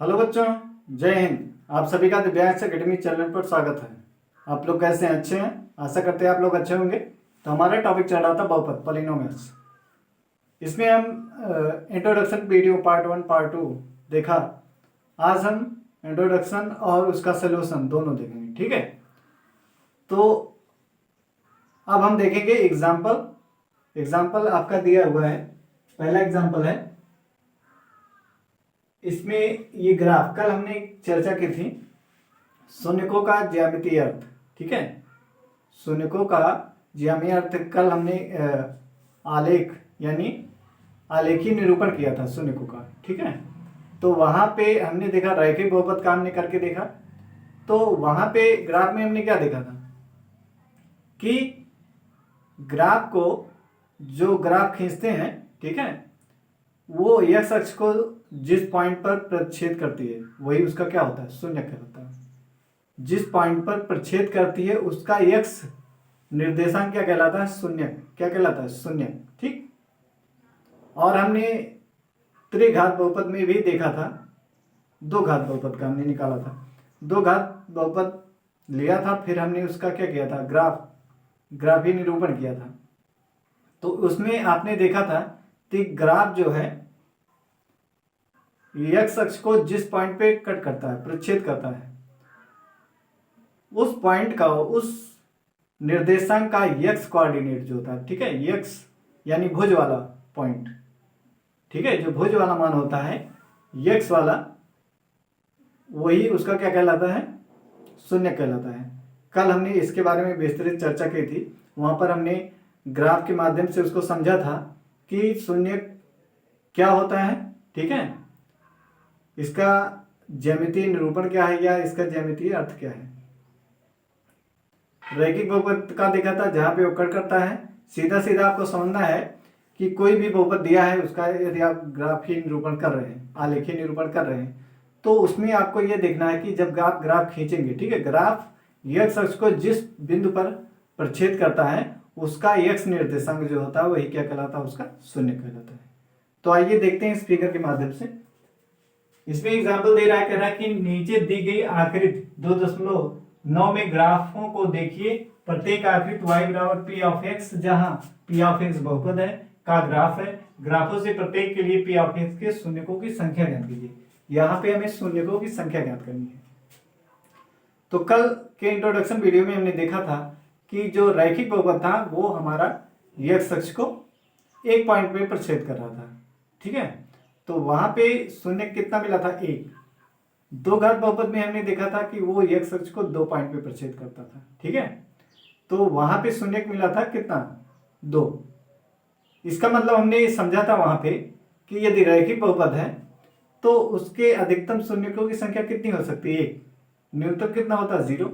Hello बच्चों, जय हिंद। आप सभी का दिव्यांश एकेडमी चैनल पर स्वागत है। आप लोग कैसे हैं? अच्छे हैं? आशा करते हैं आप लोग अच्छे होंगे। तो हमारा टॉपिक चल रहा था बहुपद पॉलिनोमियल्स। इसमें हम इंट्रोडक्शन वीडियो पार्ट 1 पार्ट 2 देखा। आज हम इंट्रोडक्शन और उसका सोल्यूशन दोनों देखेंगे, ठीक है। तो अब हम देखेंगे एग्जाम्पल आपका दिया हुआ है। पहला एग्जाम्पल है, इसमें ये ग्राफ कल हमने चर्चा की थी शून्यकों का ज्यामितीय अर्थ, ठीक है। शून्यकों का ज्यामितीय अर्थ कल हमने आलेख यानी आलेखी निरूपण किया था शून्यकों का, ठीक है। तो वहां पे हमने देखा रैखिक बहुपद का हमने करके देखा। तो वहां पे ग्राफ में हमने क्या देखा था कि ग्राफ को जो ग्राफ खींचते हैं, ठीक है, वो एक्स अक्ष को जिस पॉइंट पर प्रच्छेद करती है वही उसका क्या होता है, शून्य कहलाता है। जिस पॉइंट पर प्रच्छेद करती है उसका एक्स निर्देशांक क्या कहलाता है, शून्य। क्या कहलाता है, शून्य, ठीक। और हमने त्रिघात बहुपद में भी देखा था, दो घात बहुपद का हमने निकाला था। दो घात बहुपद लिया था, फिर हमने उसका क्या किया था, ग्राफी निरूपण किया था। तो उसमें आपने देखा था कि ग्राफ जो है एक्स अक्ष को जिस पॉइंट पे कट करता है, प्रच्छेद करता है, उस पॉइंट का, उस निर्देशांक का एक्स कोऑर्डिनेट जो होता है, ठीक है, एक्स यानी भुज वाला पॉइंट, ठीक है, जो भुज वाला मान होता है एक्स वाला, वही उसका क्या कहलाता है, शून्य कहलाता है। कल हमने इसके बारे में विस्तृत चर्चा की थी। वहां पर हमने ग्राफ के माध्यम से उसको समझा था कि शून्य क्या होता है, ठीक है, इसका ज्यामितीय निरूपण क्या है या इसका ज्यामितीय अर्थ क्या है। रैखिक बहुपद का देखा था जहां पे वो कट करता है। सीधा सीधा आपको समझना है कि कोई भी बहुपद दिया है उसका यदि आप ग्राफीय निरूपण कर रहे हैं, आलेखीय निरूपण कर रहे हैं, तो उसमें आपको यह देखना है कि जब आप ग्राफ खींचेंगे, ठीक है, ग्राफ एक्स अक्ष को जिस बिंदु पर प्रच्छेद करता है उसका एक्स निर्देशांक जो होता है वही क्या कहलाता है, उसका शून्य कहलाता है। तो आइए देखते हैं इस फिगर के माध्यम से। इसमें एग्जाम्पल दे रहा है, कह रहा है कि नीचे दी गई आकृति 2.9 में ग्राफों को देखिए। प्रत्येक आकृति y बराबर पी ऑफ एक्स, जहां पी ऑफ एक्स बहुपद है का ग्राफ है। ग्राफों से प्रत्येक के लिए पी ऑफ एक्स के शून्यकों की संख्या ज्ञात कीजिए। यहाँ पे हमें शून्यकों की संख्या ज्ञात करनी है। तो कल के इंट्रोडक्शन वीडियो में हमने देखा था कि जो रैखिक बहुपद था वो हमारा एक्स अक्ष को एक पॉइंट पे प्रच्छेद कर रहा था, ठीक है। तो वहां पे शून्य कितना मिला था, एक। दो घात बहुपद में हमने देखा था कि वो एक्स अक्ष को दो पॉइंट पे प्रच्छेद करता था, ठीक है। तो वहां पे शून्य मिला था कितना, दो। इसका मतलब हमने समझा था वहां पे कि यदि रैखिक बहुपद है तो उसके अधिकतम शून्यकों की संख्या कितनी हो सकती है, एक। न्यूनतम कितना होता है, 0,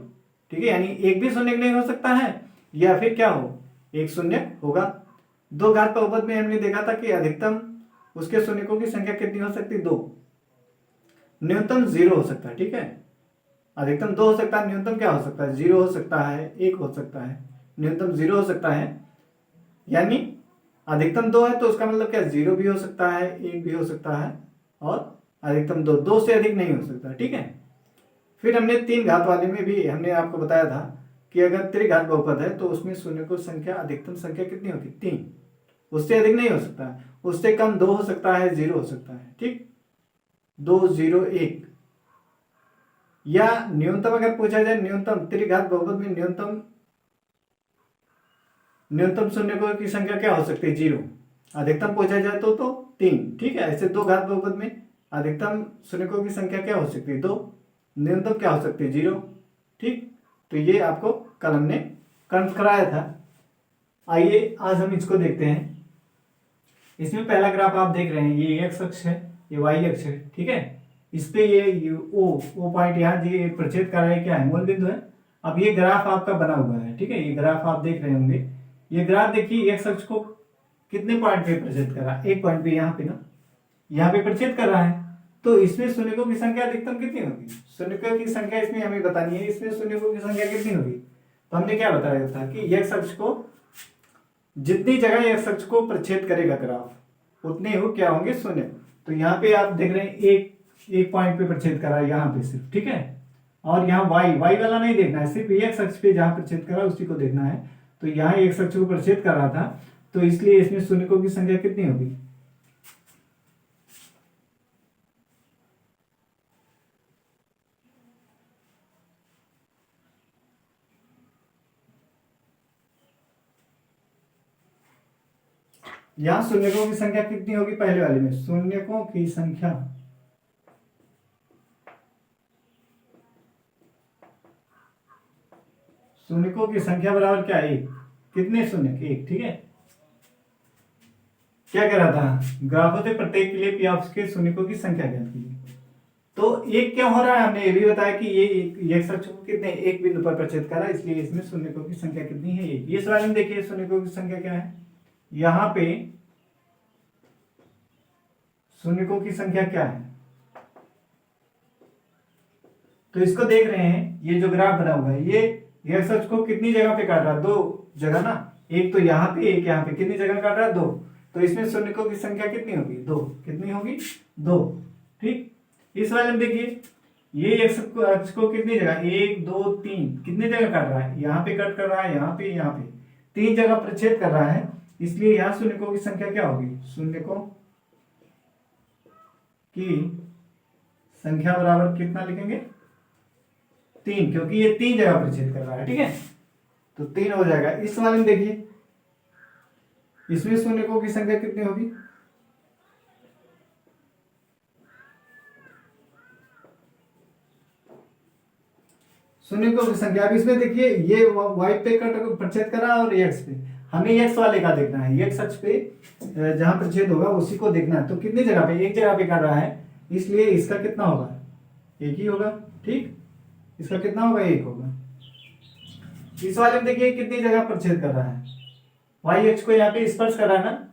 ठीक है। यानी एक भी शून्य नहीं हो सकता है या फिर क्या हो, एक शून्य होगा। दो घात बहुपद में हमने देखा था कि अधिकतम उसके शून्यकों की संख्या कितनी हो सकती है, 2। न्यूनतम 0 हो सकता है, ठीक है। अधिकतम 2 हो सकता है, न्यूनतम क्या हो सकता है, 0 हो सकता है, 1 हो सकता है, न्यूनतम 0 हो सकता है। यानी अधिकतम 2 है तो उसका मतलब क्या, 0 भी हो सकता है, 1 भी हो सकता है और अधिकतम 2 से अधिक नहीं हो सकता, ठीक है। फिर हमने तीन घात वाले में भी हमने आपको बताया था कि अगर त्रिघात बहुपद है तो उसमें शून्यकों की संख्या, अधिकतम संख्या कितनी होगी, 3। उससे अधिक नहीं हो सकता है, उससे कम 2 हो सकता है, 0 हो सकता है, ठीक। 2, 0, 1। या न्यूनतम अगर पूछा जाए, न्यूनतम त्रिघात बहुपद में न्यूनतम शून्यकों की संख्या क्या हो सकती है, 0। अधिकतम पूछा जाए तो 3, ठीक है। ऐसे दो घात बहुपद में अधिकतम शून्यकों की संख्या क्या हो सकती है, 2। न्यूनतम क्या हो सकती है, 0, ठीक। तो ये आपको कल हमने कंस कराया था। आइए आज हम इसको देखते हैं। इसमें पहला ग्राफ आप देख रहे हैं, ये एक्स अक्ष है, ये वाई अक्ष है, ठीक है। इस पे ये ओ पॉइंट यहाँ ये प्रच्छेद कर रहा है, क्या है, मूल बिंदु है। अब ये ग्राफ आपका बना हुआ है, ठीक है। ये ग्राफ आप देख रहे होंगे। ये ग्राफ देखिए एक्स अक्ष को कितने पॉइंट पे प्रच्छेद कर रहा है, एक पॉइंट पे, यहाँ पे ना, यहाँ पे प्रच्छेद कर रहा है। तो इसमें शून्यकों की संख्या अधिकतम कितनी होगी, शून्यकों की संख्या इसमें हमें बतानी है। इसमें शून्यकों की संख्या कितनी होगी, तो हमने क्या बताया था कि एक्स अक्ष को जितनी जगह एक्स अक्ष को प्रच्छेद करेगा ग्राफ, उतने हो क्या होंगे, शून्य। तो यहाँ पे आप देख रहे हैं एक एक पॉइंट पे प्रच्छेद कर रहा है यहाँ पे सिर्फ, ठीक है। और यहाँ वाई वाला नहीं देखना है, सिर्फ एक्स अक्ष पे जहाँ प्रच्छेद कर रहा है उसी को देखना है। तो यहाँ एक्स अक्ष को प्रच्छेद कर रहा था, तो इसलिए इसमें शून्यकों की संख्या कितनी होगी? यहाँ शून्यकों की संख्या कितनी होगी? पहले वाले में शून्यकों की संख्या शून्यकों की संख्या बराबर क्या? एक। कितने शून्य? एक, ठीक है। क्या कह रहा था? ग्राफों से प्रत्येक के लिए पी ऑफ के शून्यकों की संख्या ज्ञात कीजिए। तो एक क्यों हो रहा है? हमने ये भी बताया कि ये एक्स अक्ष को कितने एक बिंदु पर प्रच्छेद कर रहा है, इसलिए इसमें शून्यकों की संख्या कितनी है? एक। ये सवाल में देखिए शून्यकों की संख्या क्या है। यहाँ पे शून्यकों की संख्या क्या है? तो इसको देख रहे हैं, ये जो ग्राफ बना हुआ है ये एक्स अक्ष को कितनी जगह पे काट रहा है? दो जगह ना, एक तो यहाँ पे एक यहाँ पे, कितनी जगह काट रहा है? दो। तो इसमें शून्यकों की संख्या कितनी होगी? दो। कितनी होगी? दो, ठीक। इस वाले में देखिए ये एक्स अक्ष को कितनी जगह, एक दो तीन, कितनी जगह काट रहा है? यहाँ पे कट कर रहा है, यहाँ पे तीन जगह प्रच्छेद कर रहा है, इसलिए यहाँ शून्यकों की संख्या क्या होगी? शून्यकों की संख्या बराबर कितना लिखेंगे? तीन, क्योंकि ये तीन जगह प्रच्छेद कर रहा है, ठीक है। तो तीन हो जाएगा। इस वाले में देखिए इसमें शून्यकों की संख्या कितनी होगी? शून्यकों की संख्या, अब इसमें देखिए ये वाई पे कट प्रच्छेद कर रहा है और एक्स पे, हमें एक्स वाले का देखना है। एक्स अक्ष पे जहां प्रच्छेद होगा उसी को देखना है। तो कितनी जगह पे? एक जगह पे कर रहा है, इसलिए इसका कितना होगा? एक ही होगा, ठीक। इसका कितना होगा? एक होगा। इस वाले में देखिए कितनी जगह प्रच्छेद कर रहा है? वाई अक्ष को यहाँ पे स्पर्श कर रहा है ना,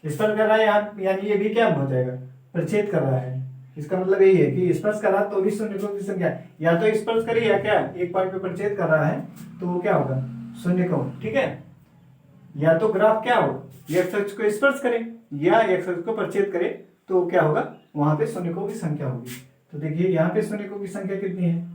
स्पर्श कर रहा है यहाँ, यानी ये भी क्या हो जाएगा? प्रच्छेद कर रहा है। इसका मतलब यही है कि स्पर्श कर रहा तो भी शून्यकों की संख्या, या तो स्पर्श करे या क्या एक पॉइंट पे प्रच्छेद कर रहा है, तो वो क्या होगा? शून्यकों, ठीक है। या तो ग्राफ क्या हो, एक्स अक्ष को स्पर्श करे या एक्स अक्ष को प्रच्छेद करे, तो क्या होगा? वहां पे शून्यकों की संख्या होगी। तो देखिए यहाँ पे शून्यकों की संख्या कितनी है?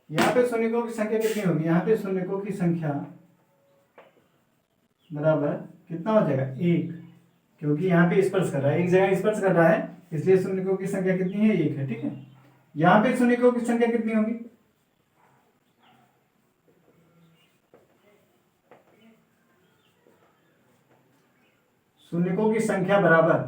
यहाँ पे शून्यकों की संख्या कितनी होगी? यहाँ पे शून्यकों की संख्या बराबर कितना हो जाएगा? एक, क्योंकि यहाँ पे स्पर्श कर रहा है, एक जगह स्पर्श कर रहा है, इसलिए शून्यकों की संख्या कितनी है? एक है, ठीक है। यहाँ पे शून्यकों की संख्या कितनी होगी? शून्यकों की संख्या बराबर,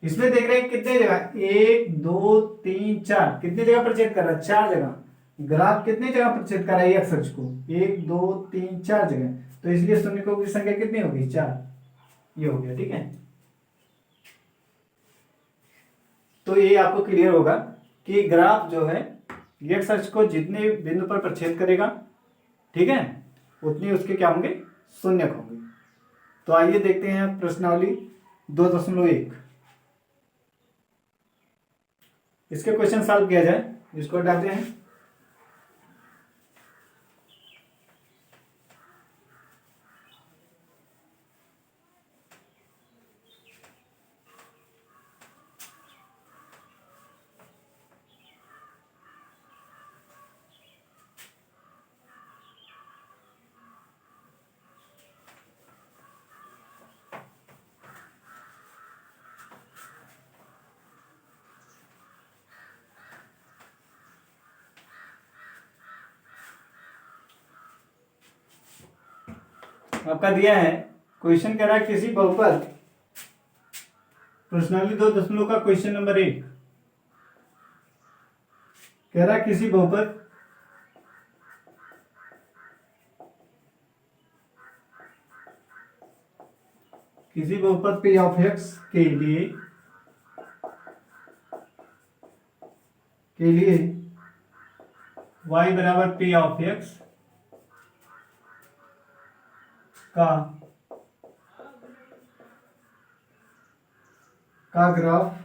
इसमें देख रहे हैं कितने जगह, एक दो तीन चार, कितनी जगह प्रच्छेद कर रहा है? चार जगह। ग्राफ कितनी जगह प्रच्छेद कर रहा है एक्स अक्ष को? एक दो तीन चार जगह, तो इसलिए शून्यकों की संख्या कितनी होगी? चार। ये हो गया, ठीक है। तो ये आपको क्लियर होगा कि ग्राफ जो है एक्स अक्ष को जितने बिंदु पर प्रच्छेद करेगा, ठीक है, उतनी उसके क्या होंगे? शून्यक होंगे। तो आइए देखते हैं प्रश्नावली 2.1, इसके क्वेश्चन सॉल्व किया जाए। इसको डालते हैं। आपका दिया है क्वेश्चन, कह रहा है किसी बहुपद, प्रश्नावली 2 का क्वेश्चन नंबर 1 कह रहा है किसी बहुपद p ऑफ x के लिए y बराबर p ऑफ x का का ग्राफ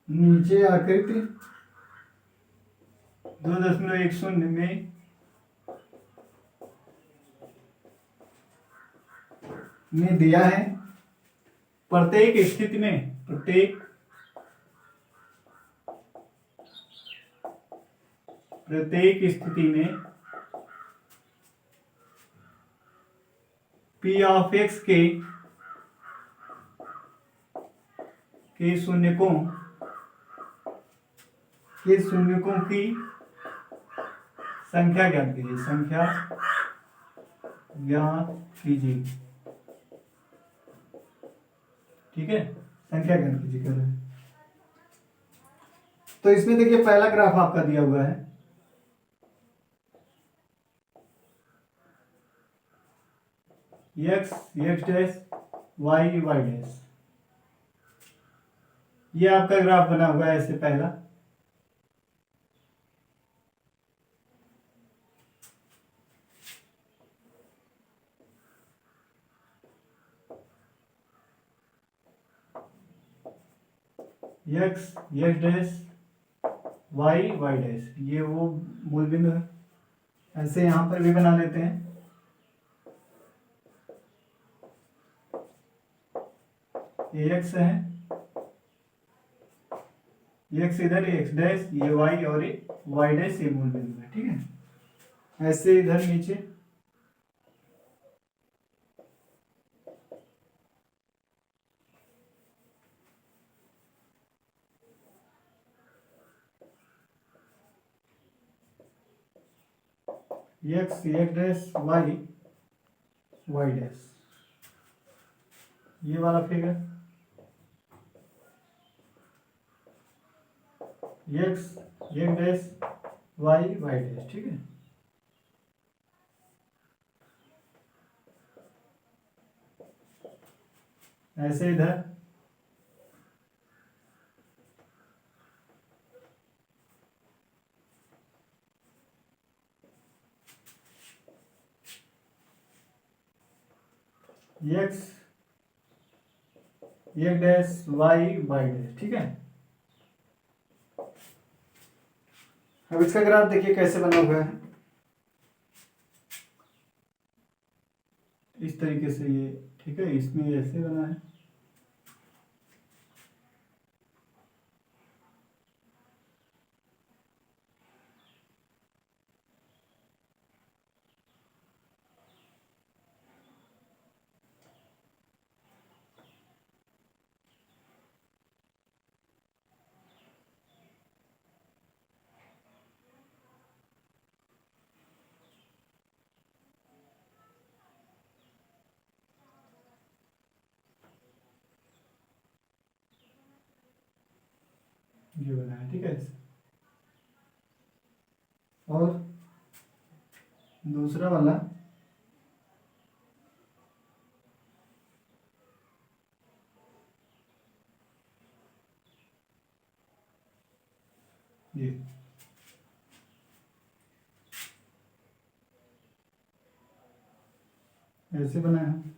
नीचे आकृति 2.10 में दिया है। प्रत्येक स्थिति में प्रत्येक स्थिति में P ऑफ x के शून्यकों की संख्या ज्ञात कीजिए। ठीक है, संख्या ज्ञात कीजिए कर रहे हैं। तो इसमें देखिए पहला ग्राफ आपका दिया हुआ है x डैश y डैश। ये आपका ग्राफ बना हुआ है इससे पहला। x डैश y डैश, ये वो मूल बिंदु है। ऐसे यहां पर भी बना लेते हैं। ये x है, x इधर, x डैश, ये y और ये y डैश, ये मूल बिंदु है। ठीक है, ऐसे इधर नीचे x डैश y डैश, ये वाला figure x dash y dash. ठीक है, ऐसे इधर x डैश y डैश। ठीक है, अब इसका ग्राफ देखिए कैसे बना हुआ है। इस तरीके से ये, ठीक है, इसमें ऐसे बना है। ये बना है। ठीक है, और दूसरा वाला ये ऐसे बना है।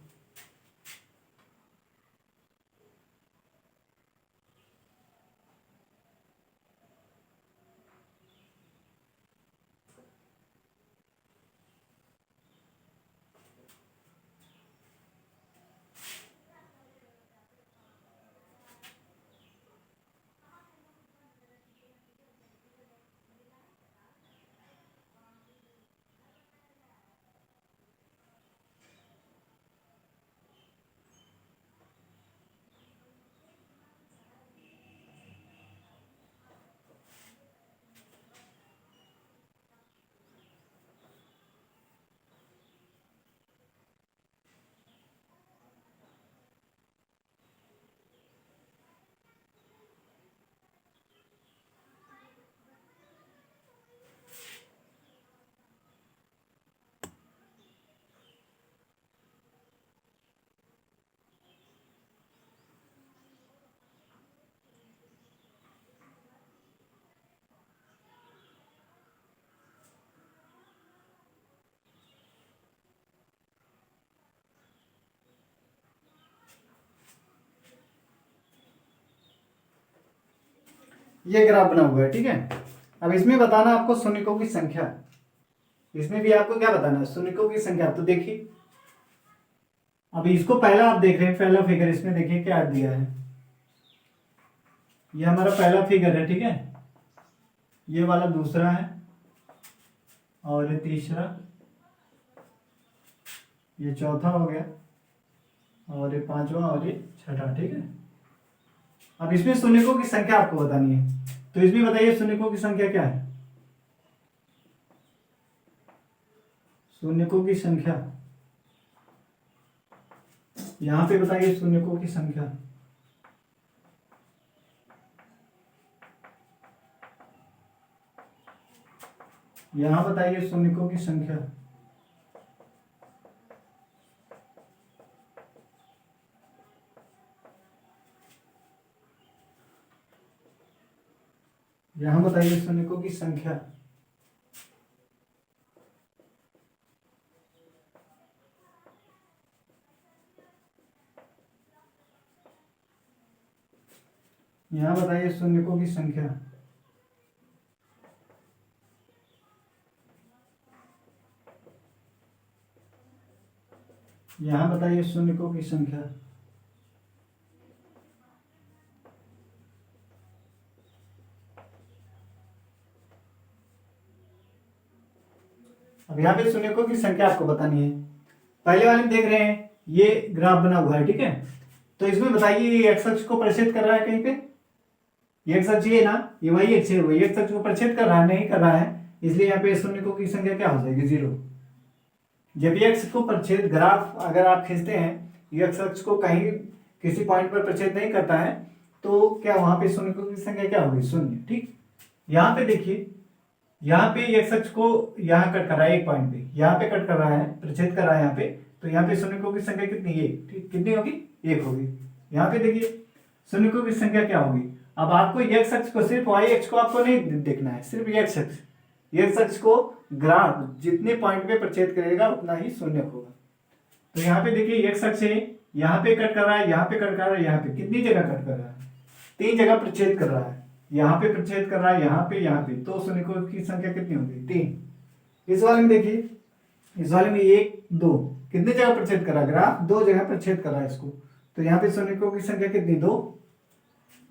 ये ग्राफ बना हुआ है, ठीक है। अब इसमें बताना आपको शून्यकों की संख्या, इसमें भी आपको क्या बताना है, शून्यकों की संख्या। तो देखिए अभी इसको पहला आप देख रहे हैं, पहला फिगर इसमें देखिए क्या दिया है, ये हमारा पहला फिगर है, ठीक है। ये वाला दूसरा है, और ये तीसरा, ये चौथा हो गया, और ये पांचवा, और ये छठा, ठीक है। अब इसमें शून्यकों की संख्या आपको बतानी है, तो इसमें बताइए शून्यकों की संख्या क्या है। शून्यकों की संख्या यहां पे बताइए, शून्यकों की संख्या। यहां बताइए शून्यकों की संख्या। यहां बताइए शून्यकों की संख्या। यहां बताइए शून्यकों की संख्या। यहां बताइए शून्यकों की संख्या। अब यहाँ पे शून्यकों की संख्या आपको बतानी है। पहले वाले में देख रहे हैं ये ग्राफ बना हुआ है, ठीक है। तो इसमें बताइए ये एक्स अक्ष को प्रक्षेप कर रहा है कहीं पे, ये एक्स अक्ष ये ना, ये वही एक्स है, वही एक्स अक्ष को प्रक्षेप कर रहा है, नहीं कर रहा है, इसलिए यहाँ पे शून्यकों की संख्या क्या हो जाएगी, 0। जब ये एक्स को प्रक्षेप ग्राफ अगर आप खींचते हैं, ये एक्स अक्ष को कहीं किसी पॉइंट पर प्रक्षेप नहीं करता है, तो क्या वहां पे शून्यकों की संख्या क्या होगी, 0, ठीक। यहाँ पे देखिए, यहाँ पे एक्स अक्ष को यहाँ कट कर रहा है एक पॉइंट पे, यहाँ पे कट कर रहा है, प्रच्छेद कर रहा है यहाँ पे, तो यहाँ पे शून्यकों की संख्या कितनी, 1, ठीक, कितनी होगी, 1 होगी। यहाँ पे देखिए शून्यकों की संख्या क्या होगी। अब आपको एक्स अक्ष को, सिर्फ वाई अक्ष को आपको नहीं देखना है, सिर्फ एक्स अक्ष, एक्स अक्ष को ग्राफ जितने पॉइंट पे प्रच्छेद करेगा उतना ही शून्य होगा। तो यहाँ पे देखिए एक्स अक्ष है, यहाँ पे कट कर रहा है, यहाँ पे कट कर रहा है, यहाँ पे कितनी जगह कट कर रहा है, 3 जगह प्रच्छेद कर रहा है, यहाँ पे प्रच्छेद कर रहा है, यहाँ पे, तो शून्यकों की संख्या कितनी होगी, 3। इस वाले में देखिए, इस वाले में 1 2 कितने जगह प्रच्छेद कर रहा है, ग्राफ 2 जगह प्रच्छेद कर रहा है इसको, तो यहाँ पे शून्यकों की संख्या कितनी, 2।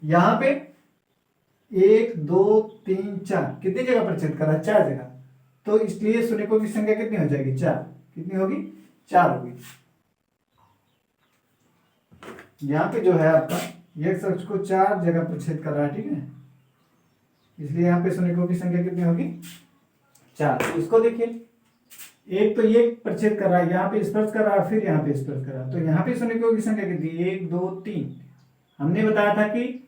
यहाँ पे 1 2 3 4 कितनी जगह प्रच्छेद कर रहा है, 4 जगह, तो इसलिए शून्यकों की संख्या कितनी हो जाएगी, 4। कितनी होगी, 4 होगी। यहाँ पे जो है आपका एक्स अक्ष को 4 जगह प्रच्छेद कर रहा है, ठीक है, इसलिए यहाँ पे शून्यकों की संख्या कितनी होगी, 4। तो इसको देखिए, एक तो ये प्रच्छेद कर रहा है, यहाँ पे स्पर्श कर रहा है, फिर यहाँ पे स्पर्श कर रहा है, तो यहाँ पे शून्यकों की संख्या कितनी, 1 2 3। हमने बताया था कि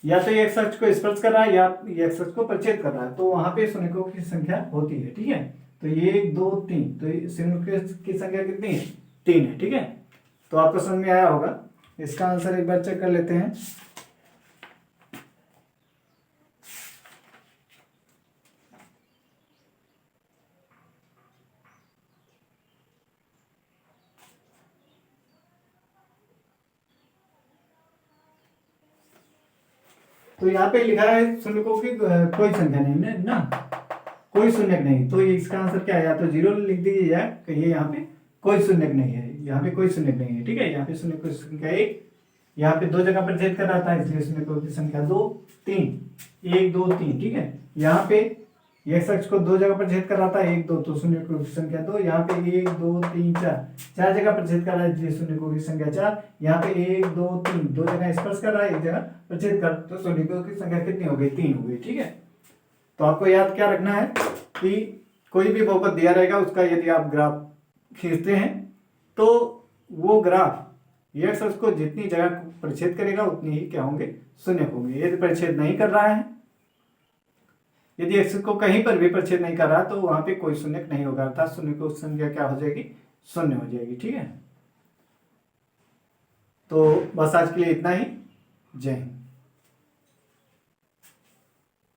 या तो एक्स अक्ष को स्पर्श कर रहा है या एक्स अक्ष को प्रच्छेद कर रहा है, तो वहां पे शून्यकों की संख्या होती है, ठीक है। तो 1 2 3, तो शून्यकों की संख्या कितनी है, 3 है, ठीक है। तो आपको समझ में आया होगा। इसका आंसर एक बार चेक कर लेते हैं। तो यहाँ पे लिखा है शून्यकों की कोई संख्या नहीं ना, कोई शून्यक नहीं, तो इसका आंसर क्या है, या तो 0 लिख दीजिए या कहिए यहाँ पे कोई शून्यक नहीं है, यहाँ पे कोई शून्यक नहीं है, ठीक है। यहाँ पे शून्यकों की संख्या 1, यहाँ पे 2 जगह प्रच्छेद कर रहा था, इसलिए शून्यकों की संख्या 2 3, 1 2 3, ठीक है। यहाँ पे एक्स अक्ष को 2 जगह प्रच्छेद कर रहा था, 1 2, तो शून्यकों की संख्या 2। यहाँ पे 1 2 3 4 जगह प्रच्छेद कर रहा है, इसलिए शून्यकों की संख्या 4। यहाँ पे 1 2 3 2 जगह स्पर्श कर रहा है, 1 जगह प्रच्छेद कर, तो शून्यकों की संख्या कितनी हो गई, 3 हो गई, ठीक है। तो आपको याद क्या रखना है कि कोई भी बहुपद दिया रहेगा, उसका यदि आप ग्राफ खींचते हैं तो वो ग्राफ एक्स अक्ष को जितनी जगह प्रच्छेद करेगा उतनी ही क्या होंगे, शून्य होंगे। यदि प्रच्छेद नहीं कर रहा है, यदि एक्स को कहीं पर भी प्रच्छेद नहीं कर रहा, तो वहां पे कोई शून्य नहीं होगा, अर्थात शून्यकों की संख्या क्या हो जाएगी, 0 हो जाएगी, ठीक है। तो बस आज के लिए इतना ही। जय हिंद।